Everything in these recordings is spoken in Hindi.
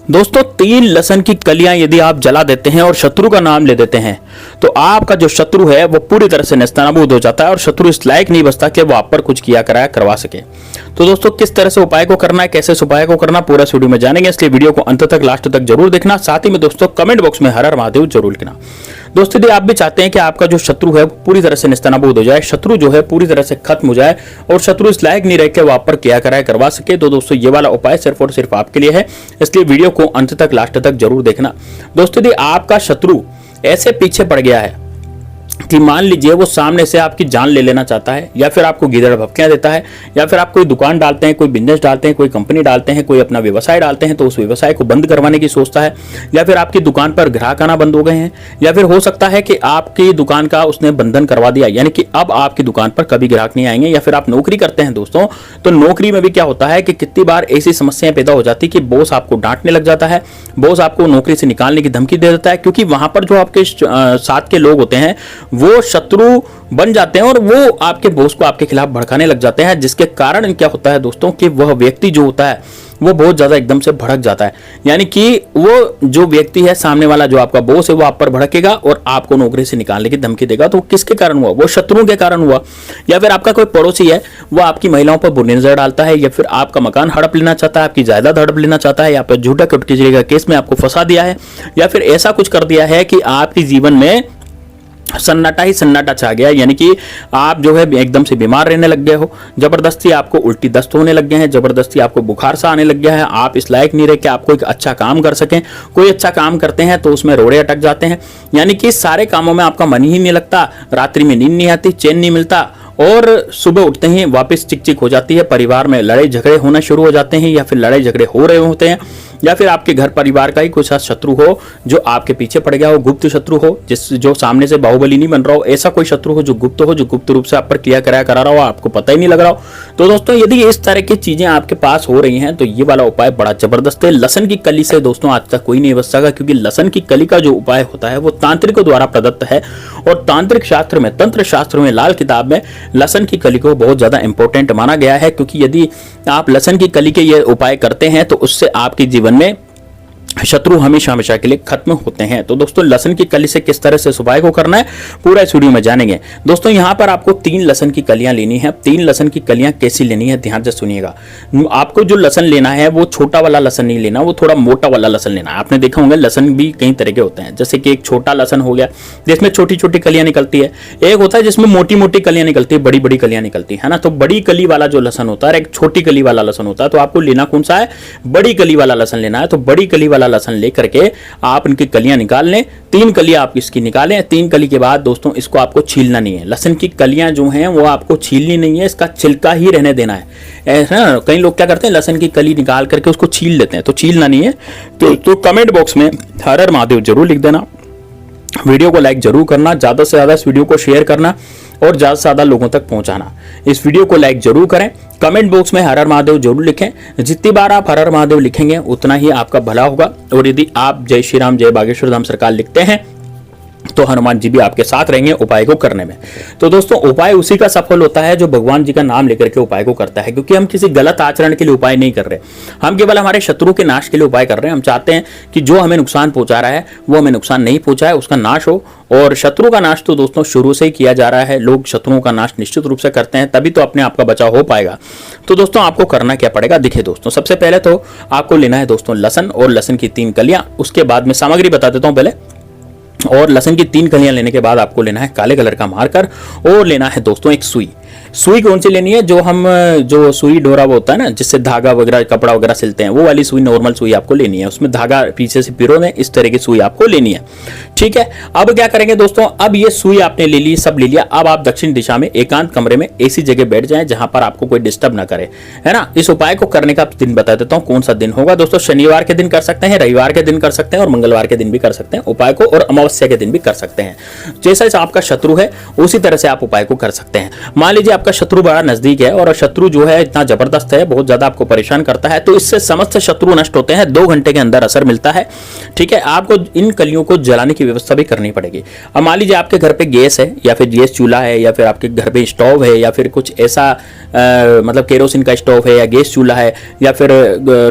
दोस्तों 3 लहसुन की कलियां यदि आप जला देते हैं और शत्रु का नाम ले देते हैं तो आपका जो शत्रु है वो पूरी तरह से नेस्तनाबूद हो जाता है और शत्रु इस लायक नहीं बचता कि वो आप पर कुछ किया कराया करवा सके। तो दोस्तों किस तरह से उपाय को करना है, कैसे इस उपाय को करना, पूरा वीडियो में जानेंगे, इसलिए वीडियो को अंत तक लास्ट तक जरूर देखना। साथ ही में दोस्तों कमेंट बॉक्स में हर हर महादेव जरूर लिखना। दोस्तों यदि आप भी चाहते हैं कि आपका जो शत्रु है पूरी तरह से नेस्तनाबूद हो जाए, शत्रु जो है पूरी तरह से खत्म हो जाए और शत्रु इस लायक नहीं रह के वो आप पर किया कराया करवा सके, तो दोस्तों ये वाला उपाय सिर्फ और सिर्फ आपके लिए है, इसलिए वीडियो को अंत तक लास्ट तक जरूर देखना। दोस्तों यदि आपका शत्रु ऐसे पीछे पड़ गया है कि मान लीजिए वो सामने से आपकी जान ले लेना चाहता है, या फिर आपको गिदड़ भपकियां देता है, या फिर आप कोई दुकान डालते हैं, कोई बिजनेस डालते हैं, कोई कंपनी डालते हैं, कोई अपना व्यवसाय डालते हैं तो उस व्यवसाय को बंद करवाने की सोचता है, या फिर आपकी दुकान पर ग्राहक आना बंद हो गए हैं, या फिर हो सकता है कि आपकी दुकान का उसने बंधन करवा दिया, यानी कि अब आपकी दुकान पर कभी ग्राहक नहीं आएंगे, या फिर आप नौकरी करते हैं दोस्तों, तो नौकरी में भी क्या होता है कि कितनी बार ऐसी समस्याएं पैदा हो जाती है कि बॉस आपको डांटने लग जाता है, बॉस आपको नौकरी से निकालने की धमकी दे देता है, क्योंकि वहां पर जो आपके साथ के लोग होते हैं वो शत्रु बन जाते हैं और वो आपके बॉस को आपके खिलाफ भड़काने लग जाते हैं, जिसके कारण क्या होता है दोस्तों कि वह व्यक्ति जो होता है वो बहुत ज्यादा एकदम से भड़क जाता है, यानी कि वो जो व्यक्ति है सामने वाला जो आपका बॉस है वो आप पर भड़केगा और आपको नौकरी से निकालने की धमकी देगा। तो किसके कारण हुआ? वो शत्रुओं के कारण हुआ। या फिर आपका कोई पड़ोसी है वो आपकी महिलाओं पर बुरी नजर डालता है, या फिर आपका मकान हड़प लेना चाहता है, आपकी जायदाद हड़प लेना चाहता है, या फिर झूठा कुटकिचड़ी का केस में आपको फंसा दिया है, या फिर ऐसा कुछ कर दिया है कि आपके जीवन में सन्नाटा ही सन्नाटा छा गया, यानी कि आप जो है एकदम से बीमार रहने लग गए हो, जबरदस्ती आपको उल्टी दस्त होने लग गए हैं, जबरदस्ती आपको बुखार सा आने लग गया है, आप इस लायक नहीं रहे कि आप कोई अच्छा काम कर सकें, कोई अच्छा काम करते हैं तो उसमें रोड़े अटक जाते हैं, यानी कि सारे कामों में आपका मन ही नहीं लगता, रात्रि में नींद नहीं आती, चैन नहीं मिलता और सुबह उठते ही वापस चिक हो जाती है, परिवार में लड़ाई झगड़े होना शुरू हो जाते हैं, या फिर लड़ाई झगड़े हो रहे होते हैं, या फिर आपके घर परिवार का ही कुछ शत्रु हो जो आपके पीछे पड़ गया हो, गुप्त शत्रु हो जो सामने से बाहुबली नहीं बन रहा हो, ऐसा कोई शत्रु हो जो गुप्त रूप से आप पर क्रिया कराया करा रहा हो, आपको पता ही नहीं लग रहा हो। तो दोस्तों यदि इस तरह की चीजें आपके पास हो रही हैं तो ये वाला उपाय बड़ा जबरदस्त है। लहसुन की कली से दोस्तों आज तक कोई नहीं बच सका, क्योंकि लहसुन की कली का जो उपाय होता है वो तांत्रिकों द्वारा प्रदत्त है और तांत्रिक शास्त्र में, तंत्र शास्त्र में, लाल किताब में लहसुन की कली को बहुत ज्यादा इंपॉर्टेंट माना गया है, क्योंकि यदि आप लहसुन की कली के ये उपाय करते हैं तो उससे आपके जीवन में शत्रु हमेशा हमेशा के लिए खत्म होते हैं। तो दोस्तों लहसुन की कली से किस तरह से इस उपाय को करना है पूरा इस वीडियो में जानेंगे। दोस्तों यहां पर आपको 3 लहसुन की कलियां लेनी है। 3 लहसुन की कलियां कैसी लेनी है ध्यान से सुनिएगा। आपको जो लहसुन लेना है वो छोटा वाला लहसुन नहीं लेना, वो थोड़ा मोटा वाला लहसुन लेना है। आपने देखा होगा लहसुन भी कई तरह के होते हैं, जैसे कि एक छोटा लहसुन हो गया जिसमें छोटी छोटी कलियां निकलती है, एक होता है जिसमें मोटी मोटी कलियां निकलती है, बड़ी बड़ी कलियां निकलती है ना। तो बड़ी कली वाला जो लहसुन होता है, एक छोटी कली वाला लहसुन होता है, तो आपको लेना कौन सा है? बड़ी कली वाला लहसुन लेना है। तो बड़ी कली वाला लहसुन लेकर के आप इनकी कलियां निकाल लें। 3 कलियां आप इसकी निकालें। 3 कली के बाद दोस्तों इसको आपको छीलना नहीं है। लहसुन की कलियां जो हैं वो आपको छीलनी नहीं है, इसका छिलका ही रहने देना है। ऐसा कई लोग क्या करते हैं, लहसुन की कली निकाल करके उसको छील लेते हैं, तो छीलना नहीं है। तो कमेंट बॉक्स में हर हर महादेव जरूर लिख देना। वीडियो को लाइक जरूर करना, ज्यादा से ज्यादा इस वीडियो को शेयर करना और ज्यादा से ज्यादा लोगों तक पहुंचाना। इस वीडियो को लाइक जरूर करें, कमेंट बॉक्स में हर हर महादेव जरूर लिखें। जितनी बार आप हर हर महादेव लिखेंगे उतना ही आपका भला होगा। और यदि आप जय श्री राम जय बागेश्वर धाम सरकार लिखते हैं तो हनुमान जी भी आपके साथ रहेंगे उपाय को करने में। तो दोस्तों उपाय उसी का सफल होता है जो भगवान जी का नाम लेकर के उपाय को करता है, क्योंकि हम किसी गलत आचरण के लिए उपाय नहीं कर रहे, हम केवल हमारे शत्रु के नाश के लिए उपाय कर रहे हैं। हम चाहते हैं कि जो हमें नुकसान पहुंचा रहा है वो हमें नुकसान नहीं पहुंचाए, उसका नाश हो। और शत्रु का नाश तो दोस्तों शुरू से ही किया जा रहा है, लोग शत्रुओं का नाश निश्चित रूप से करते हैं, तभी तो अपने आप का बचाव हो पाएगा। तो दोस्तों आपको करना क्या पड़ेगा, देखिए दोस्तों सबसे पहले तो आपको लेना है दोस्तों लहसुन और लहसुन की 3 कलियां। उसके बाद में सामग्री बता देता हूं पहले। और लहसुन की 3 कलियां लेने के बाद आपको लेना है काले कलर का मार्कर और लेना है दोस्तों एक सुई। सुई कौन सी लेनी है? जो सुई डोरा वो होता है ना, जिससे धागा वगैरह कपड़ा वगैरह सिलते हैं, वो वाली सुई, नॉर्मल सुई आपको लेनी है। उसमें धागा पीछे से पिरो दें, इस तरह की सुई आपको लेनी है। ठीक है, अब क्या करेंगे दोस्तों, अब ये सुई आपने ले ली, सब ले लिया। अब आप दक्षिण दिशा में एकांत कमरे में ऐसी जगह बैठ जाएं जहां पर आपको कोई डिस्टर्ब ना करे, है ना। इस उपाय को करने का दिन बता देता हूं कौन सा दिन होगा दोस्तों। शनिवार के दिन कर सकते हैं, रविवार के दिन कर सकते हैं और मंगलवार के दिन भी कर सकते हैं उपाय को, और अमावस्या अमावस्या के दिन भी कर सकते हैं। जैसा जैसा आपका शत्रु है उसी तरह से आप उपाय को कर सकते हैं। मान लीजिए आपका शत्रु बड़ा नजदीक है और शत्रु जो है इतना जबरदस्त है, बहुत ज्यादा आपको परेशान करता है, तो इससे समस्त शत्रु नष्ट होते हैं, 2 घंटे के अंदर असर मिलता है। ठीक है, आपको इन कलियों को जलाने की व्यवस्था भी करनी पड़ेगी। अब मान लीजिए आपके घर पे गैस है या फिर गैस चूल्हा है या फिर आपके घर पे स्टोव है या फिर कुछ ऐसा मतलब केरोसिन का स्टोव है या गैस चूल्हा है या फिर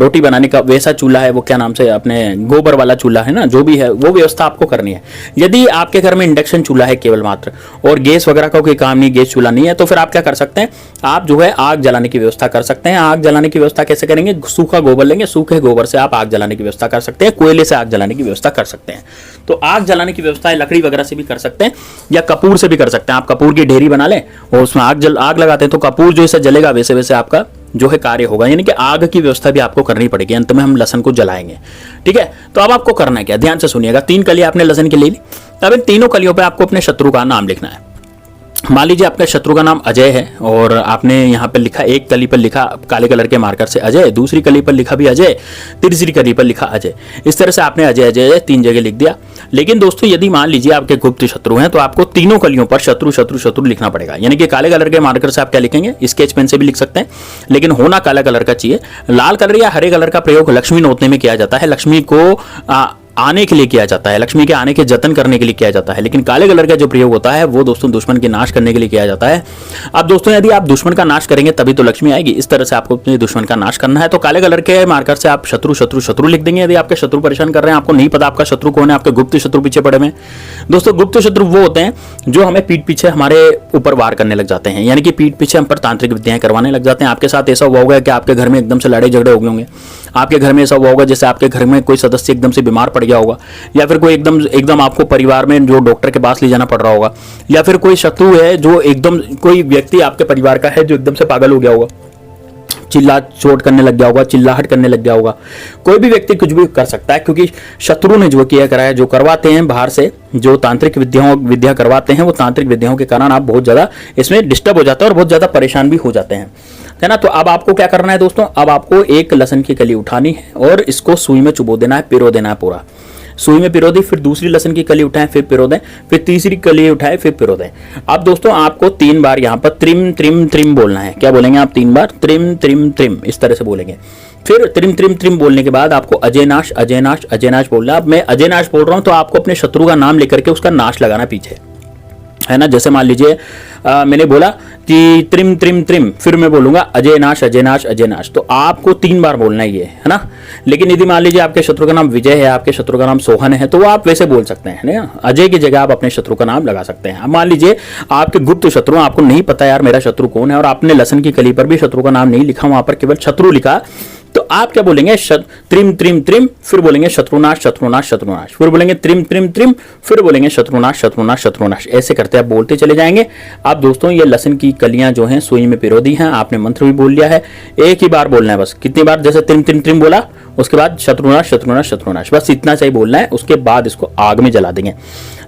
रोटी बनाने का वैसा चूल्हा है, वो क्या नाम से अपने गोबर वाला चूल्हा है ना, जो भी है वो व्यवस्था आपको करनी है। यदि आपके घर में इंडक्शन चूल्हा है केवल मात्र और गैस वगैरह का कोई काम नहीं, गैस चूल्हा नहीं है, तो फिर आप क्या कर सकते हैं, आप जो है आग जलाने की व्यवस्था कर सकते हैं। आग जलाने की व्यवस्था कैसे करेंगे, सूखा गोबर लेंगे, सूखे गोबर से आप आग जलाने की व्यवस्था कर सकते हैं, कोयले से आग जलाने की व्यवस्था कर सकते हैं। तो आग जलाने की व्यवस्था लकड़ी वगैरह से भी कर सकते हैं या कपूर से भी कर सकते हैं। आप कपूर की ढेरी बना लें और उसमें आग लगाते हैं तो कपूर जो है जलेगा, वैसे वैसे आपका जो है कार्य होगा। यानी कि आग की व्यवस्था भी आपको करनी पड़ेगी। अंत में हम लहसुन को जलाएंगे। ठीक है, तो अब आपको करना है क्या, ध्यान से सुनिएगा। 3 कली आपने लहसुन की ले ली। अब इन तीनों कलियों पे आपको अपने शत्रु का नाम लिखना है। मान लीजिए आपके शत्रु का नाम अजय है और आपने यहाँ पर लिखा, एक कली पर लिखा काले कलर के मार्कर से अजय, दूसरी कली पर लिखा भी अजय, तीसरी कली पर लिखा अजय। इस तरह से आपने अजय अजय 3 जगह लिख दिया। लेकिन दोस्तों यदि मान लीजिए आपके गुप्त शत्रु हैं तो आपको तीनों कलियों पर शत्रु शत्रु शत्रु लिखना पड़ेगा। यानी कि काले कलर के मार्कर से आप क्या लिखेंगे, स्केच पेन से भी लिख सकते हैं, लेकिन होना काला कलर का चाहिए। लाल कलर या हरे कलर का प्रयोग लक्ष्मी नोतने में किया जाता है, लक्ष्मी को आने के लिए किया जाता है, लक्ष्मी के आने के जतन करने के लिए किया जाता है। लेकिन काले कलर का जो प्रयोग होता है वो दोस्तों दुश्मन के नाश करने के लिए किया जाता है। अब दोस्तों यदि आप दुश्मन का नाश करेंगे तभी तो लक्ष्मी आएगी। इस तरह से आपको अपने दुश्मन का नाश करना है। तो काले कलर के मार्कर से आप शत्रु शत्रु शत्रु लिख देंगे। यदि आपके शत्रु परेशान कर रहे हैं, आपको नहीं पता आपका शत्रु कौन है, आपके गुप्त शत्रु पीछे पड़े हुए। दोस्तों गुप्त शत्रु वो होते हैं जो हमें पीठ पीछे हमारे ऊपर वार करने लग जाते हैं, यानी कि पीठ पीछे हम पर तांत्रिक विद्याएं करवाने लग जाते हैं। आपके साथ ऐसा हुआ होगा कि आपके घर में एकदम से लड़ाई झगड़े हो गए होंगे। आपके घर में ऐसा हुआ होगा जैसे आपके घर में कोई सदस्य एकदम से बीमार पड़ गया होगा, या फिर कोई एकदम आपको परिवार में जो डॉक्टर के पास ले जाना पड़ रहा होगा, या फिर कोई शत्रु है जो एकदम, कोई व्यक्ति आपके परिवार का है जो एकदम से पागल हो गया होगा, चिल्ला चोट करने लग गया होगा, चिल्लाहट करने लग गया होगा। कोई भी व्यक्ति कुछ भी कर सकता है, क्योंकि शत्रु ने जो किया कराया, जो करवाते हैं बाहर से, जो तांत्रिक विद्या करवाते हैं, वो तांत्रिक विद्याओं के कारण आप बहुत ज्यादा इसमें डिस्टर्ब हो जाते हैं और बहुत ज्यादा परेशान भी हो जाते हैं, है ना। तो अब आपको क्या करना है दोस्तों, अब आपको एक लहसुन की कली उठानी है और इसको सुई में चुबो देना है, पिरो देना है पूरा। सुई में पिरो दी, फिर दूसरी लहसुन की कली उठाएं, फिर पिरो दें, फिर तीसरी कली उठाएं, फिर पिरो दें। अब दोस्तों आपको 3 बार यहाँ पर त्रिम त्रिम त्रिम बोलना है। क्या बोलेंगे आप 3 बार, त्रिम त्रिम त्रिम, इस तरह से बोलेंगे। फिर त्रिम त्रिम त्रिम बोलने के बाद आपको अजयनाश अजयनाश अजयनाश बोलना है। अब मैं अजयनाश बोल रहा हूं तो आपको अपने शत्रु का नाम लेकर के उसका नाश लगाना पीछे, है ना। जैसे मान लीजिए मैंने बोला कि त्रिम त्रिम त्रिम, फिर मैं बोलूंगा अजयनाश अजयनाश अजयनाश, तो आपको 3 बार बोलना है ये, है ना। लेकिन यदि मान लीजिए आपके शत्रु का नाम विजय है, आपके शत्रु का नाम सोहन है, तो वो आप वैसे बोल सकते हैं ना, अजय की जगह आप अपने शत्रु का नाम लगा सकते हैं। अब मान लीजिए आपके गुप्त शत्रु, आपको नहीं पता यार मेरा शत्रु कौन है, और आपने लहसुन की कली पर भी शत्रु का नाम नहीं लिखा, वहां पर केवल शत्रु लिखा, तो आप क्या बोलेंगे, त्रिम त्रिम त्रिम, फिर बोलेंगे शत्रुनाश शत्रुनाश शत्रुनाश, फिर बोलेंगे त्रिम त्रिम त्रिम, फिर बोलेंगे शत्रुनाश शत्रुनाश शत्रुनाश। ऐसे करते आप बोलते चले जाएंगे। आप दोस्तों ये लहसुन की कलियां जो हैं सुई में पिरो दी हैं, आपने मंत्र भी बोल लिया है, एक ही बार बोलना है बस। कितनी बार, जैसे त्रिम त्रिम त्रिम बोला, उसके बाद शत्रुनाश शत्रुनाश शत्रुनाश, बस इतना चाहिए बोलना है। उसके बाद इसको आग में जला देंगे।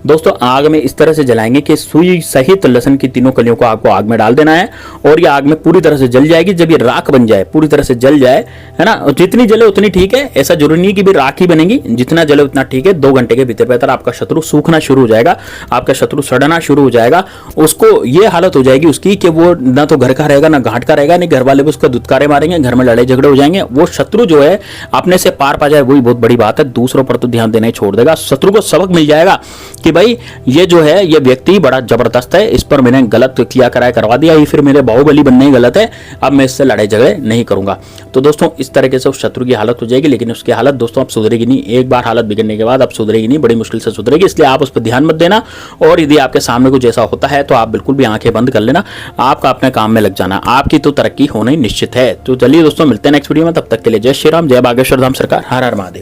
दोस्तों आग में इस तरह से जलाएंगे कि सुई सहित लहसुन की तीनों कलियों को आपको आग में डाल देना है और ये आग में पूरी तरह से जल जाएगी। जब ये राख बन जाए, पूरी तरह से जल जाए, है ना, और जितनी जले उतनी ठीक है, ऐसा जरूरी नहीं कि भी राख ही बनेगी, जितना जले उतना ठीक है। 2 घंटे के भीतर भीतर आपका शत्रु सूखना शुरू हो जाएगा, आपका शत्रु सड़ना शुरू हो जाएगा। उसको ये हालत हो जाएगी उसकी कि वो ना तो घर का रहेगा ना घाट का रहेगा, नहीं घर वाले भी उसका दुत्कारे मारेंगे, घर में लड़ाई झगड़े हो जाएंगे। वो शत्रु जो है अपने से पार पा जाए, वही बहुत बड़ी बात है। दूसरों पर तो ध्यान देना ही छोड़ देगा। शत्रु को सबक मिल जाएगा कि भाई ये जो है ये व्यक्ति बड़ा जबरदस्त है, इस पर मैंने गलत किया कराया करवा दिया, ये फिर मेरे बाहुबली बनने ही गलत है, अब मैं इससे लड़ाई झगड़े नहीं करूंगा। तो दोस्तों इस तरीके से उस शत्रु की हालत हो जाएगी। लेकिन उसकी हालत दोस्तों अब सुधरेगी नहीं, एक बार हालत बिगड़ने के बाद अब सुधरेगी नहीं, बड़ी मुश्किल से सुधरेगी। इसलिए आप उस पर ध्यान मत देना। और यदि आपके सामने कुछ ऐसा होता है तो आप बिल्कुल भी आंखें बंद कर लेना, आपका अपने काम में लग जाना, आपकी तो तरक्की होना ही निश्चित है। तो चलिए दोस्तों मिलते हैं नेक्स्ट वीडियो में, तब तक के लिए जय श्री राम, जय बागेश्वर धाम सरकार, हर हर महादेव।